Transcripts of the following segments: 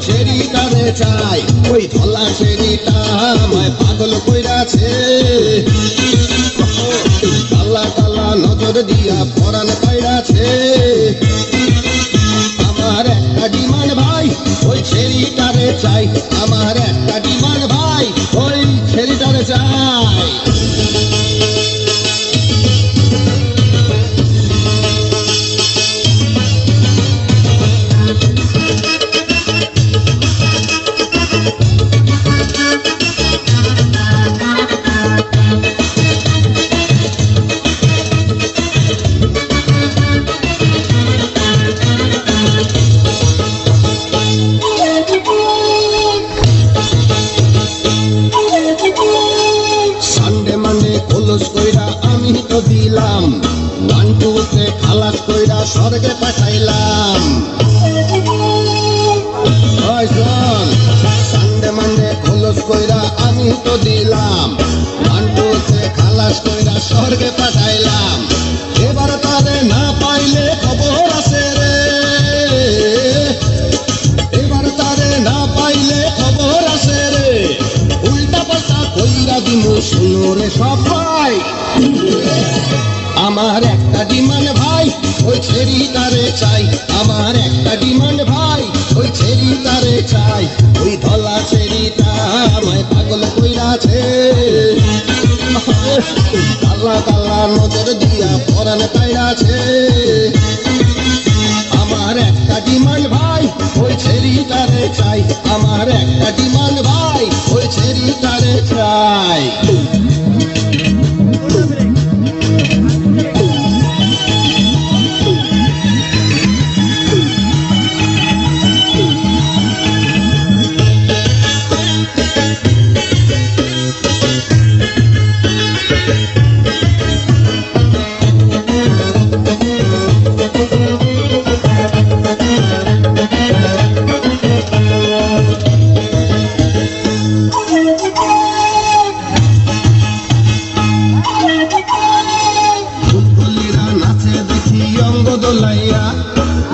ছেড়িটারে চাই, ওই ধলা ছেড়িটা আমায় পাগল কইরাছে। কালা কালা নজর দিয়া পরাণ কাইরাছে। আমার একটা ডিমান্ড ভাই, ওই ছেড়িটারে চাই। আমার একটা ডিমান্ড ভাই, ওই ছেড়িটারে চাই। আমি তো দিলাম, 1 2 তে খালাস কইরা স্বর্গে পাঠাইলাম। সানডে মানডে খোলস কইরা আমি তো দিলাম, 1 2 তে খালাস কইরা স্বর্গে পাঠাইলাম। এবার তারে না পাইলে খবর আছে রে, এবার তারে না পাইলে খবর আছে রে। উল্টা পাল্টা কইরা দিমু শুনো রে সবাই। আমার একটা ডিমান্ড ভাই, ওই ছেড়িটারে চাই। আমার একটা ডিমান্ড ভাই, ওই ছেড়িটারে চাই। ওই ধলা ছেড়িটা আমায় পাগল কইরাছে। কালা কালা নজর দিয়া পরাণ কাইরাছে। আমার একটা ডিমান্ড ভাই, ওই ছেড়িটারে চাই। আমার একটা ডিমান্ড ভাই, ওই ছেড়িটারে চাই।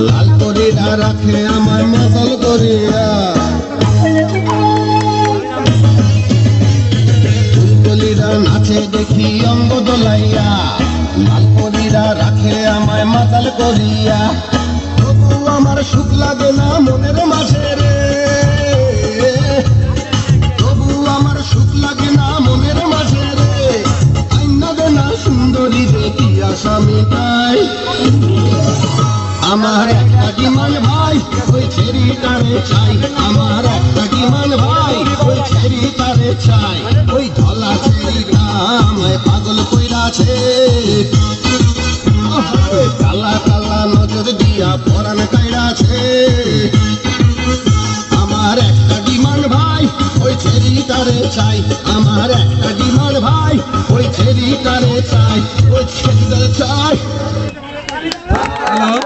লাল করিয়া রাখে আমায় মাতাল করিয়া। ফুলকলিরা নাচে দেখি অঙ্গ দোলাইয়া, লাল করিয়া রাখে আমায় মাতাল করিয়া। তবু আমার সুখ লাগে না মনের মাঝে রে, তবু আমার সুখ লাগে না মনের মাঝে রে। আইনা দে না সুন্দরী দেখিয়া স্বামীটাই। আমার একটা ডিমান্ড ভাই, ওই ছেড়িটারে চাই। আমার একটা ডিমান্ড ভাই, ওই ছেড়িটারে চাই। ওই ধলা ছেড়িটা আমায় পাগল কইরাছে। কালা কালা নজর দিয়া পরাণ কাইরাছে। আমার একটা ডিমান্ড ভাই, ওই ছেড়িটারে চাই। আমার একটা ডিমান্ড ভাই, ওই ছেড়িটারে চাই। ওই ছেড়িটারে চাই। হ্যালো।